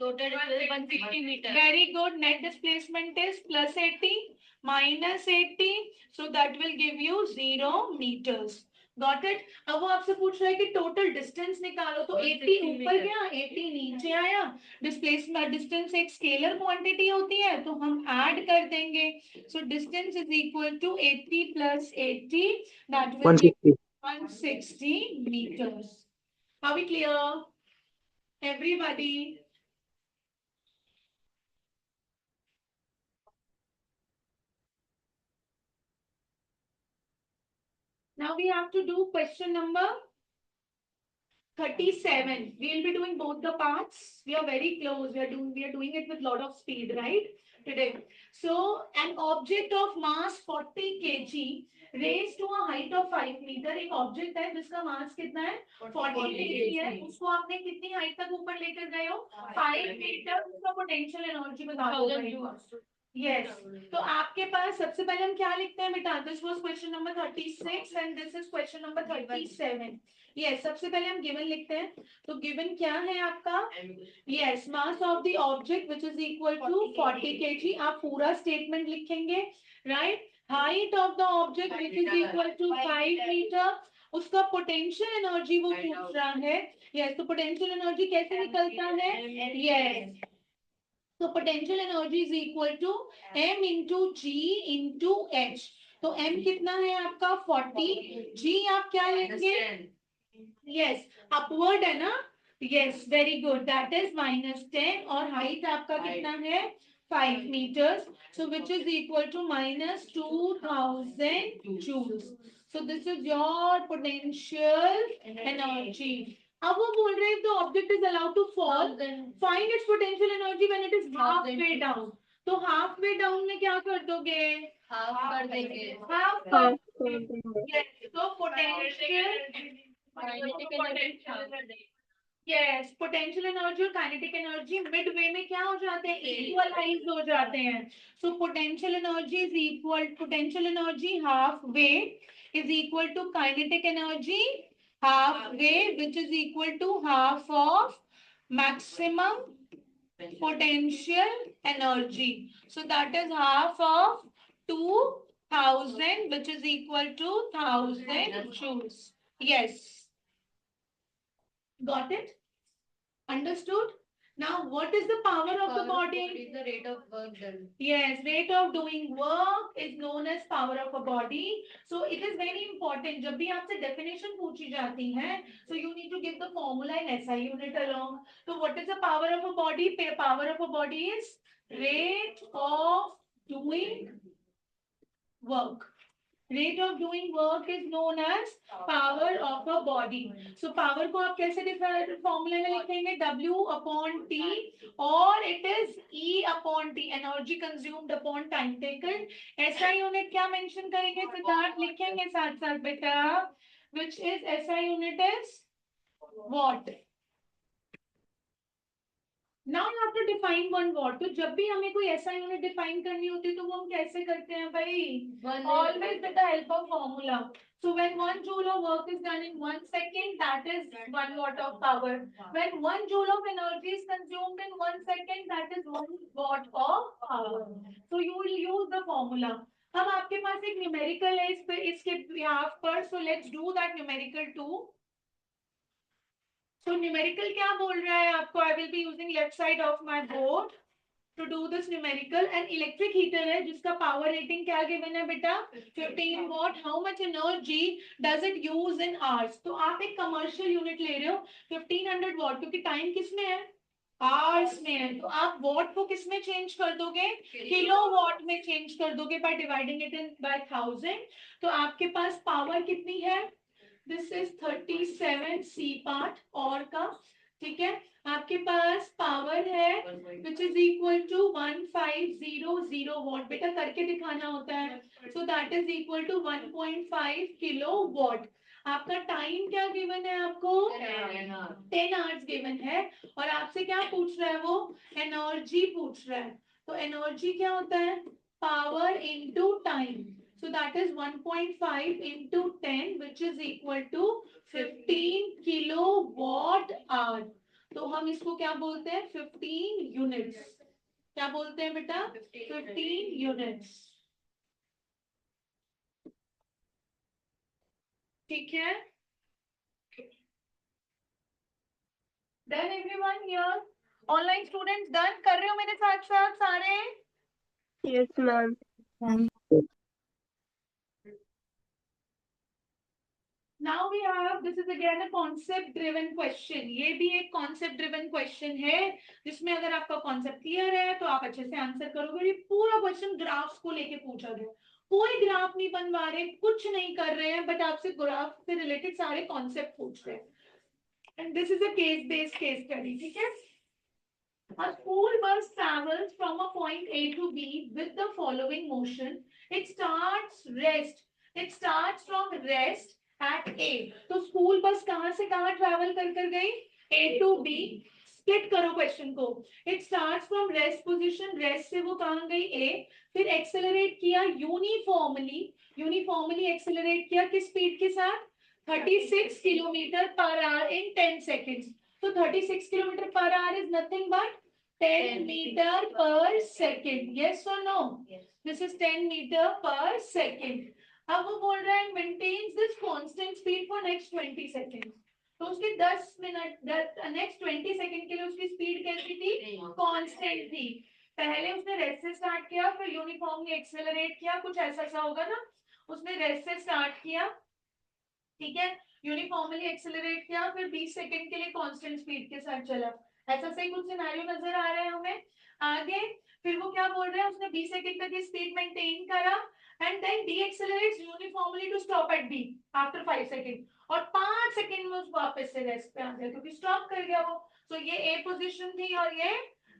total 160 meter, very good, net displacement is +80 -80, so that will give you 0 meters, got it। अब वो आपसे पूछ रहा है कि टोटल डिस्टेंस निकालो, तो 80 ऊपर गया 80 नीचे आया, डिस्प्लेसमेंट डिस्टेंस एक स्केलर क्वांटिटी होती है तो हम ऐड कर देंगे, so distance is equal to 80 + 80, that will give 160 meters। Are we clear everybody? Now we have to do question number 37. We will be doing both the parts. We are very close. We are doing it with lot of speed, right? Today. So an object of mass 40 kg raised to a height of 5 meter, एक object है जिसका मास कितना है 40 kg है, उसको आपने कितनी height तक ऊपर लेकर गए हो 5 मीटर, उसका पोटेंशियल एनर्जी बता दो। Yes, तो आपके पास सबसे पहले हम क्या लिखते हैं बेटा, this was question number 36 and this is question number 37। Yes, सबसे पहले हम गिवन लिखते हैं, तो गिवन क्या है आपका, yes, mass of the object which is equal to 40 kg, आप पूरा स्टेटमेंट लिखेंगे, right. Height of the object which is equal to 5 metre, उसका पोटेंशियल एनर्जी वो पूछ रहा है, यस, तो पोटेंशियल एनर्जी कैसे निकलता है, यस, तो potential energy is equal to m into g into h, तो m कितना है आपका 40, g आप क्या लेंगे, यस, अपवर्ड है ना, yes, very good, that is -10 और हाइट आपका कितना है 5 meters, so which is equal to -2000 joules, so this is your potential energy। अब वो बोल रहे हैं the object is allowed to fall, find its potential energy when it is halfway down, तो halfway down में क्या कर दोगे, हाफ कर देंगे, हाफ कर, yes, तो potential, यस, पोटेंशियल एनर्जी और काइनेटिक एनर्जी मिड वे में क्या हो जाते हैं, इक्वलाइज हो जाते हैं, so potential energy is equal, potential energy half way is equal to kinetic energy half way which is equal to half of maximum potential energy, so that is half of 2000 which is equal to 1000 joules, yes, got it, understood। Now what is the power of the body, is the rate of work done, yes, rate of doing work is known as power of a body, so it is very important, जब भी आपसे definition पूछी जाती है, so you need to give the formula in SI unit along, so what is the power of a body, power of a body is rate of doing work. Rate of doing work is known as power of a body. So power को आप कैसे फॉर्मूले में लिखेंगे? W upon T और it is E upon T, energy consumed upon time taken. SI unit क्या mention करेंगे? सिद्धार्थ लिखेंगे साथ साथ बेटा, which is SI unit is what? Now you have to define one watt. तो जब भी हमें कोई ऐसा यूनिट डिफाइन करनी होती है तो वो हम कैसे करते हैं भाई? Always with the help of formula. So when 1 joule of work is done in 1 second, that is 1 watt of power. When 1 joule of energy is consumed in 1 second, that is 1 watt of power. So you will use the formula. अब आपके पास एक numerical है इस पे, इसके behalf पर, so let's do that numerical too. So numerical क्या बोल रहा है आपको? I will be using left side of my board to do this numerical. And electric heater है जिसका power rating क्या given है बेटा? 15 watt. How much energy does it use in hours? तो आप एक commercial unit ले रहे हो 1500 watt, क्योंकि time किस में है? Hours में है. तो आप watt को किस में change कर दोगे? किलोवाट में change कर दोगे by dividing it in by 1000. तो आपके पास power कितनी है? This is 37 C part और का, ठीक है? आपके पास पावर है which is equal to 1500 watt. बेटा करके दिखाना होता है. So that is equal to 1.5 kilowatt. आपका टाइम क्या गिवन है आपको? 10 hours गिवन है. और आपसे क्या पूछ रहा है वो? एनर्जी पूछ रहा है. तो एनर्जी क्या होता है? Power into time. So that is 1.5 into 10, which is equal to 15 kilowatt hour. तो हम इसको क्या बोलते हैं? 15 units. क्या बोलते हैं बेटा? 15 units. ठीक है? Done everyone here? Online students done? कर रहे हो मेरे साथ साथ सारे? Yes, ma'am. Now we have, this is again a concept driven question. ये भी एक concept driven question है जिसमें अगर आपका concept clear है तो आप अच्छे से आंसर करोगे. ये पूरा question ग्राफ्स को लेके पूछा गया. कोई ग्राफ नहीं बनवा रहे, कुछ नहीं कर रहे हैं, बट आपसे ग्राफ से रिलेटेड सारे कॉन्सेप्ट पूछ रहे हैं. And this is a case based case study. ठीक है? A school bus travels from a point A to B with the following motion. It starts from rest at A. तो school bus कहां से कहां travel कर गई? A to B. Split करो question को. It starts from rest position, rest से वो कहां गई? A. फिर एक्सेलरेट किया यूनिफॉर्मली एक्सेलरेट किया किस स्पीड के साथ? 36 kilometre per hour in 10 seconds. So 36 kilometer per hour is nothing but 10 meter per second. Yes or no? Yes. This is 10 meter per second. अब वो बोल रहा है maintains this constant speed for next 20 seconds. तो उसके 10 minute next 20 second के लिए उसकी स्पीड कैसी थी? कांस्टेंट थी. पहले उसने रेस्ट से स्टार्ट किया, फिर यूनिफॉर्मली एक्सेलरेट किया, कुछ ऐसा सा होगा ना. उसने रेस्ट से स्टार्ट किया, ठीक है, यूनिफॉर्मली एक्सेलरेट किया, फिर 20 सेकंड के लिए कांस्टेंट स्पीड के साथ चला. ऐसा सही कुछ सिनेरियो नजर आ रहा है हमें. आगे फिर वो क्या बोल रहे हैं? उसने 20 सेकंड तक ये स्पीड मेंटेन करा and then decelerates uniformly to stop at B after 5 second. और 5 सेकंड में उसको वापस से रेस्ट पे आ गया क्योंकि स्टॉप कर गया वो. तो ये ए पोजीशन थी और ये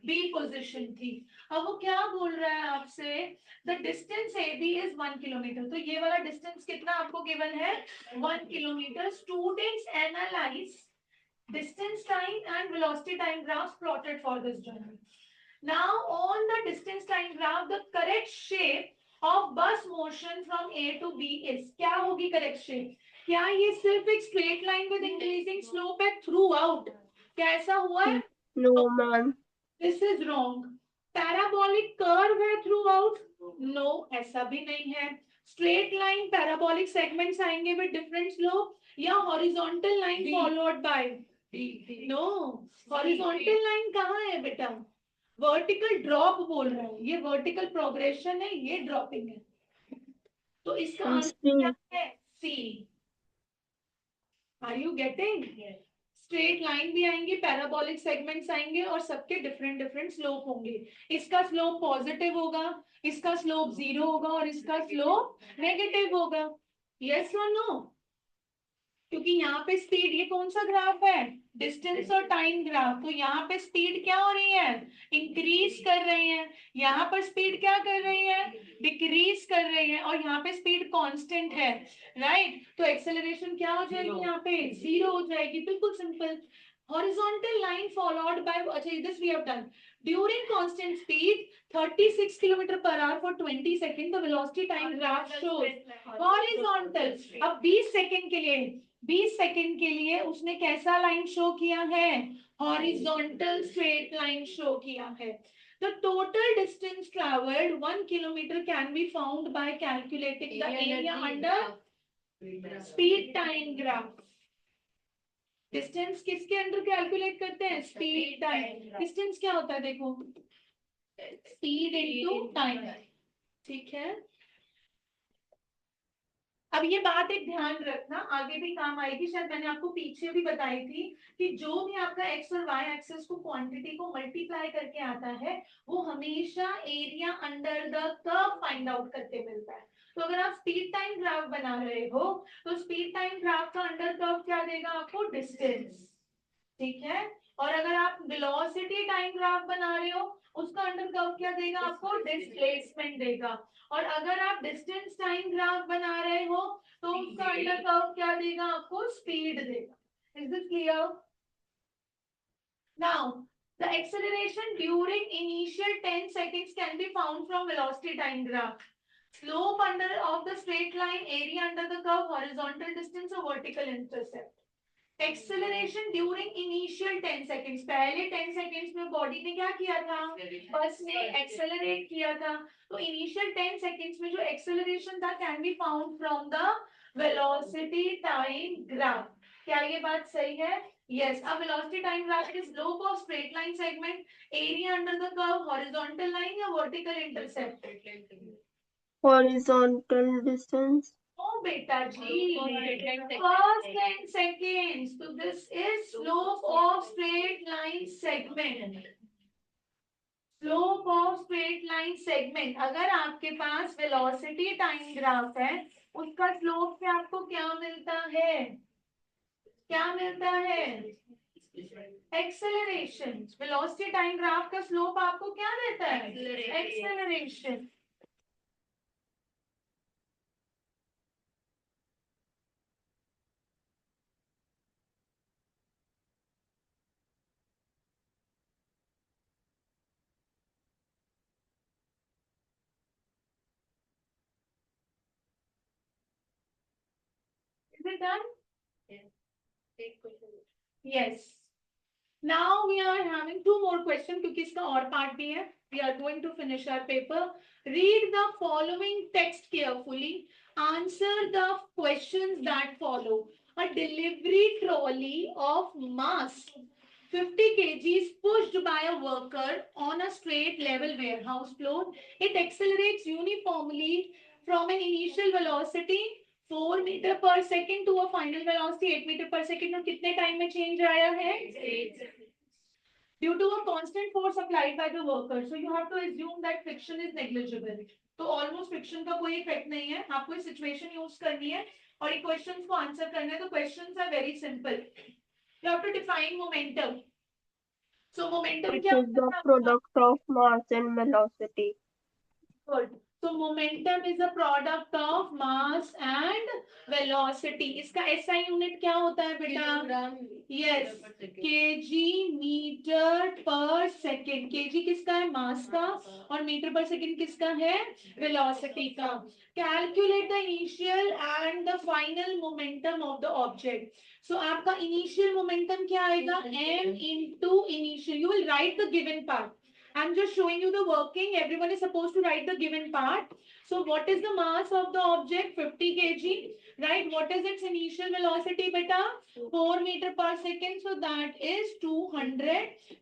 बी पोजीशन थी. अब वो क्या बोल रहा है आपसे? The distance A B is 1 kilometre. तो ये वाला डिस्टेंस कितना आपको गिवन है? 1 kilometer. Students analyze distance time and velocity time graphs plotted for this journey. Now on the distance time graph, the correct shape of bus motion from A to B is, क्या होगी correct shape? क्या ये सिर्फ एक straight line with increasing slope है throughout? क्या ऐसा हुआ है? No, ma'am. This is wrong. Parabolic curve है throughout? No, ऐसा भी नहीं है. Straight line parabolic segments आएंगे with different slope या horizontal line followed by? No, horizontal line कहाँ है बेटा? Vertical drop बोल रहा है. ये vertical progression है, ये dropping है. तो इसका आंसर क्या है? C. Are you getting? Yes. Straight line भी आएंगे, पैराबोलिक सेगमेंट्स आएंगे और सबके डिफरेंट डिफरेंट स्लोप होंगे। इसका स्लोप पॉजिटिव होगा, इसका स्लोप 0 होगा और इसका स्लोप नेगेटिव होगा। यस और नो? क्योंकि यहाँ पे स्पीड, ये कौन सा ग्राफ है? डिस्टेंस और टाइम ग्राफ। तो यहाँ पे स्पीड क्या हो रही है? इंक्रीज कर रही है। यहाँ पर स्पीड क्या कर रही है? डिक्रीज कर रही है। और यहाँ पे स्पीड कांस्टेंट है, राइट? तो एक्सेलरेशन क्या हो जाएगी? यहाँ पे 0 हो जाएगी। बिल्कुल simple. horizontal line followed by, अच्छा this we have done. During constant speed 36 km per hour for 20 seconds, the velocity time graph shows horizontal. अब 20 सेकंड के लिए, 20 सेकंड के लिए उसने कैसा लाइन शो किया है? हॉरिजॉन्टल स्ट्रेट लाइन शो किया है। The total distance traveled 1 kilometer can be found by calculating the area under speed time graph. Distance किसके अंडर कैलकुलेट करते हैं? Speed time. डिस्टेंस क्या होता है? देखो, स्पीड इनटू टाइम, ठीक है। अब ये बात एक ध्यान रखना, आगे भी काम आएगी। शायद मैंने आपको पीछे भी बताई थी कि जो भी आपका एक्स और वाई एक्सेस को क्वांटिटी को मल्टीप्लाई करके आता है, वो हमेशा area under the curve find out करके मिलता है। तो अगर आप स्पीड टाइम ग्राफ बना रहे हो तो स्पीड टाइम ग्राफ का अंडर कर्व क्या देगा आपको? डिस्टेंस, ठीक है। और अगर आप वेलोसिटी टाइम ग्राफ बना रहे हो, उसका अंडर कर्व क्या देगा आपको? डिस्प्लेसमेंट देगा। और अगर आप डिस्टेंस टाइम ग्राफ बना रहे हो तो उसका अंडर कर्व क्या देगा आपको? स्पीड देगा। Is this clear? Now the acceleration during initial 10 seconds can be found from velocity time graph. Slope under of the straight line, area under the curve, horizontal distance or vertical intercept. Acceleration during initial 10 seconds, पहले 10 seconds में body ने क्या किया था? बस ने accelerate किया था। तो इनिशियल 10 सेकेंड्स में जो एक्सेलरेशन था can be found from the velocity time graph. क्या ये बात सही है? यस। अब velocity time graph is slope of straight line segment, area under the curve, horizontal line या vertical intercept? horizontal distance. Oh, beta ji. First 10 seconds. So this is slope of straight line segment. Slope of straight line segment. अगर आपके पास velocity time graph है, उसका slope से आपको क्या मिलता है? क्या मिलता है? Acceleration. Velocity time graph का slope आपको क्या देता है? Acceleration. Is it done? Yes. Now we are having two more questions क्योंकि इसका और part भी है. We are going to finish our paper. Read the following text carefully. Answer the questions that follow. A delivery trolley of mass 50 kgs pushed by a worker on a straight level warehouse floor. It accelerates uniformly from an initial velocity 4 meter per second to a final velocity 8 meter per second. और कितने time में change आया है? Due to a constant force applied by the worker, so you have to assume that friction is negligible. तो almost friction का कोई effect नहीं है। आपको ये सिचुएशन यूज करनी है और ये क्वेश्चंस को आंसर करना है। तो questions are very simple. You have to define momentum. So momentum It क्या is the होता है? product of mass and velocity. Good. So momentum is a product of mass and velocity. इसका SI unit क्या होता है बेटा? Yes, kg metre पर second. kg किसका है? मास का. और मीटर पर सेकेंड किसका है? वेलोसिटी का. Calculate the initial and the final momentum of the object. So आपका initial momentum क्या आएगा? m into initial. You will write the given part. I'm just showing you the working. Everyone is supposed to write the given part. So what is the mass of the object? 50 kg, right? What is its initial velocity, beta? 4 meter per second. So that is 200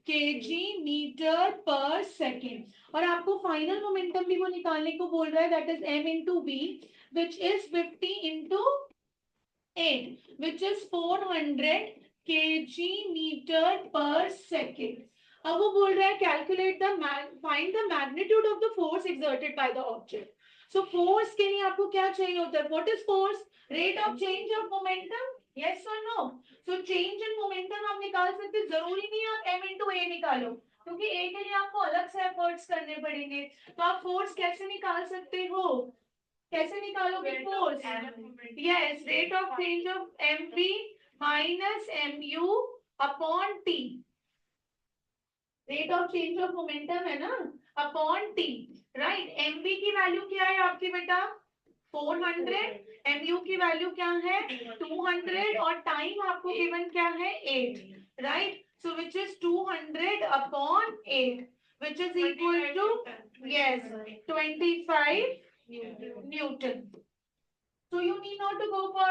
kg meter per second. और आपको final momentum भी वो निकालने को बोल रहा है. That is m into v, which is 50 into 8, which is 400 kg meter per second. अब वो बोल रहा है calculate the find the magnitude of the force exerted by the object. So force के लिए आपको क्या चाहिए होता है? What is force? Rate of change of momentum. Yes और no? So change in momentum आप निकाल सकते हैं. जरूरी नहीं आप m into a निकालो, क्योंकि a के लिए आपको अलग से एफर्ट्स करने पड़ेंगे. तो आप फोर्स कैसे निकाल सकते हो? कैसे निकालोगे force? Yes, rate of change of mv minus mu upon t. Rate of change of momentum है ना, अपॉन t. राइट. mv की वैल्यू क्या है आपकी बेटा? 400. mu की वैल्यू क्या है? 200. और टाइम आपको गिवन क्या है? 8. Right. So which is 200 upon 8, which is equal to, yes, 25 Newton. So you need not to go for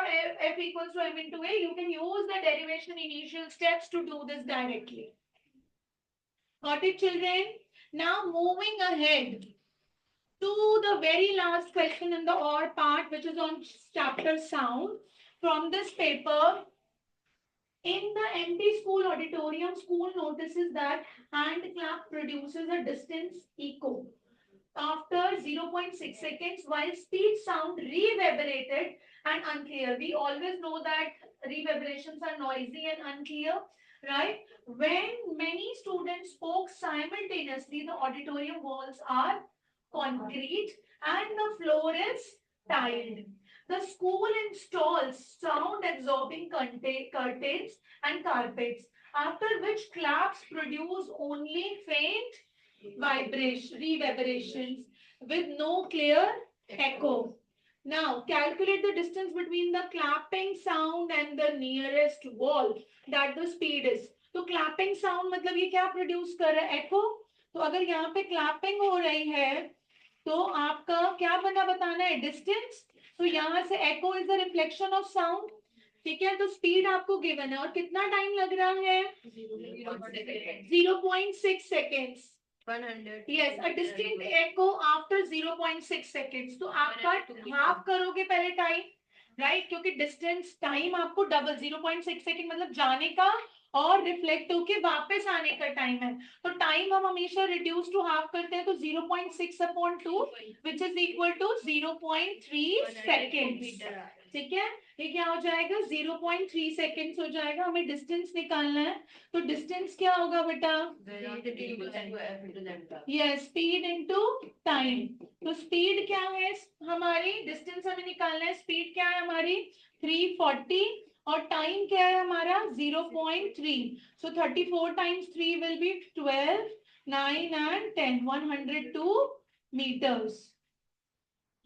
F equals to m into a. You can use the derivation initial steps to do this directly. Got it, children? Now moving ahead to the very last question in the OR part, which is on chapter sound. From this paper, in the empty school auditorium, school notices that hand clap produces a distance echo after 0.6 seconds, while speech sound reverberated and unclear. We always know that reverberations are noisy and unclear, right? When many students spoke simultaneously, the auditorium walls are concrete and the floor is tiled. The school installs sound absorbing curtains and carpets, after which claps produce only faint reverberations with no clear echo. Now, calculate the distance between the clapping sound and the nearest wall, that the speed is. तो clapping sound मतलब ये क्या produce कर रहा है? Echo. तो अगर यहाँ पे clapping हो रही है, तो आपका क्या बना बताना है? Distance. तो यहाँ से echo is the reflection of sound. ठीक है, तो स्पीड आपको गिवन है और कितना टाइम लग रहा है? 0.6 seconds. 100. Yes, a distinct echo after 0.6 seconds. तो आपका हाफ करोगे पहले टाइम, राइट? क्योंकि डिस्टेंस टाइम आपको डबल 0.6 सेकंड मतलब जाने का और रिफ्लेक्ट होके वापस आने का टाइम है. तो टाइम हम हमेशा रिड्यूस टू हाफ करते हैं, तो 0.6 upon 2 which is equal to 0.3 seconds. ठीक है, ये क्या हो जाएगा? 0.3 सेकेंड्स हो जाएगा. हमें डिस्टेंस निकालना है, तो डिस्टेंस क्या होगा बेटा? Yes, speed into time. तो स्पीड क्या है हमारी? डिस्टेंस हमें निकालना है. स्पीड क्या है हमारी? 340 और टाइम क्या है हमारा? 0.3. सो 34 times 3 will be 12, 9 and 10, 102 meters.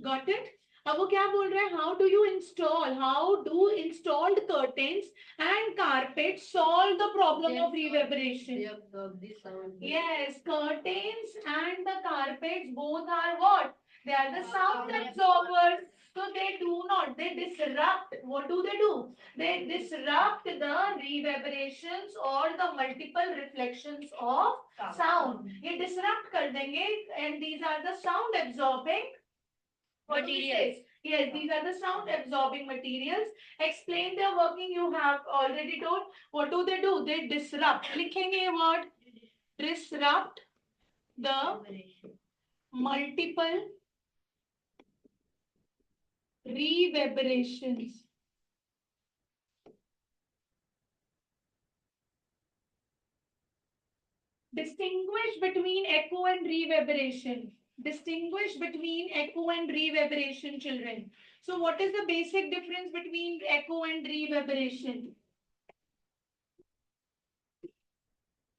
Got it? अब वो क्या बोल रहा है? How do you install? How do installed curtains and carpet solve the problem of reverberation? Yes, curtains and the carpets both are what? They are the sound absorbers. So they do not, they disrupt. What do? They disrupt the reverberations or the multiple reflections of sound. ये disrupt कर देंगे, and these are the sound absorbing materials. Yes, these are the sound absorbing materials. Explain their working. You have already told. What do? They disrupt. लिखेंगे ये word. Disrupt the multiple reverberations. Distinguish between echo and reverberation. Distinguish between echo and reverberation, children. So what is the basic difference between echo and reverberation?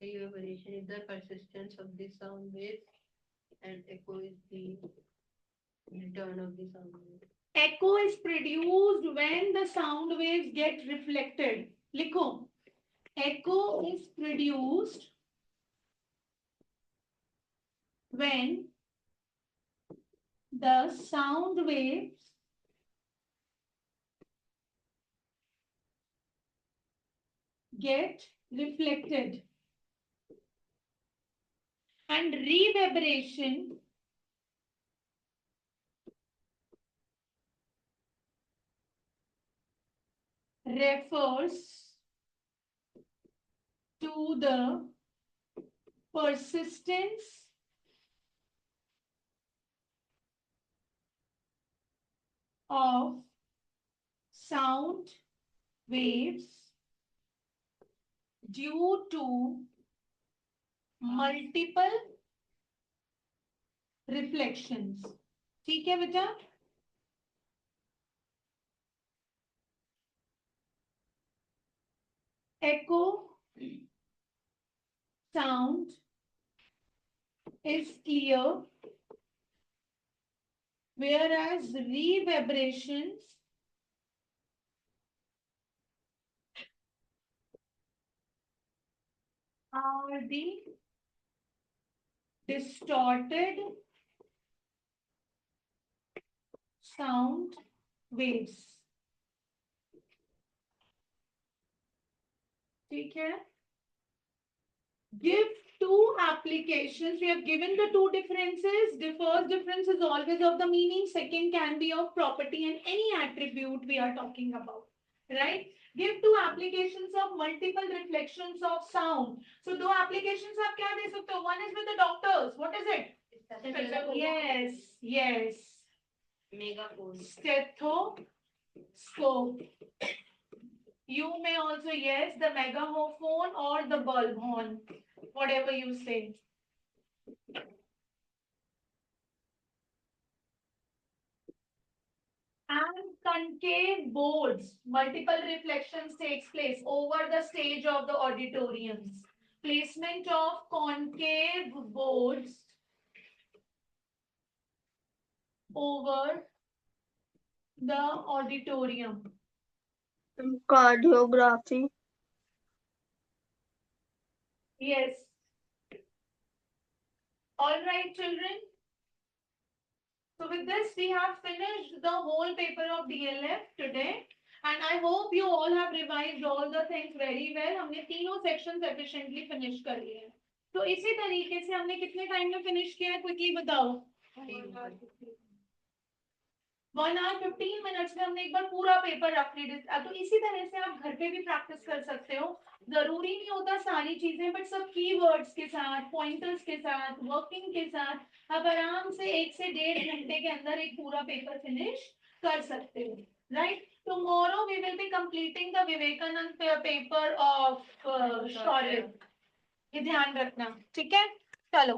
Reverberation is the persistence of the sound wave, and echo is the return of the sound wave. Echo is produced when the sound waves get reflected. Likho. Echo is produced when the sound waves get reflected. And reverberation refers to the persistence of sound waves due to multiple reflections. ठीक है बेटा? Echo sound is clear, whereas reverberations are the distorted sound waves. ठीक है? Give two applications. We have given the two differences. The first difference is always of the meaning. Second can be of property and any attribute we are talking about. Right? Give two applications of multiple reflections of sound. So, two applications आप क्या दे सकते हो? One is with the doctors. What is it? Yes. Stethoscope. You may also, yes, the megaphone or the bulb horn, whatever you say. And concave boards, multiple reflections takes place over the stage of the auditoriums. Placement of concave boards over the auditorium. Cardiography. Yes. All right, children. So with this, we have finished the whole paper of DLF today. And I hope you all have revised all the things very well. हमने तीनों sections efficiently finish कर लिए हैं. तो इसी तरीके से हमने कितने टाइम में finish किया है quickly बताओ. 1 hour 15 minutes में हमने एक बार पूरा पेपर रफली तो इसी तरह से आप घर पे भी प्रैक्टिस कर सकते हो. जरूरी नहीं होता सारी चीजें, बट सब कीवर्ड्स के साथ, पॉइंटर्स के साथ, वर्किंग के साथ आप आराम से 1 से 1.5 घंटे के अंदर एक पूरा पेपर फिनिश कर सकते हो. Right? Tomorrow we will be completing the Vivekananda paper of Shaurya. ये ध्यान रखना. ठीक है? चलो.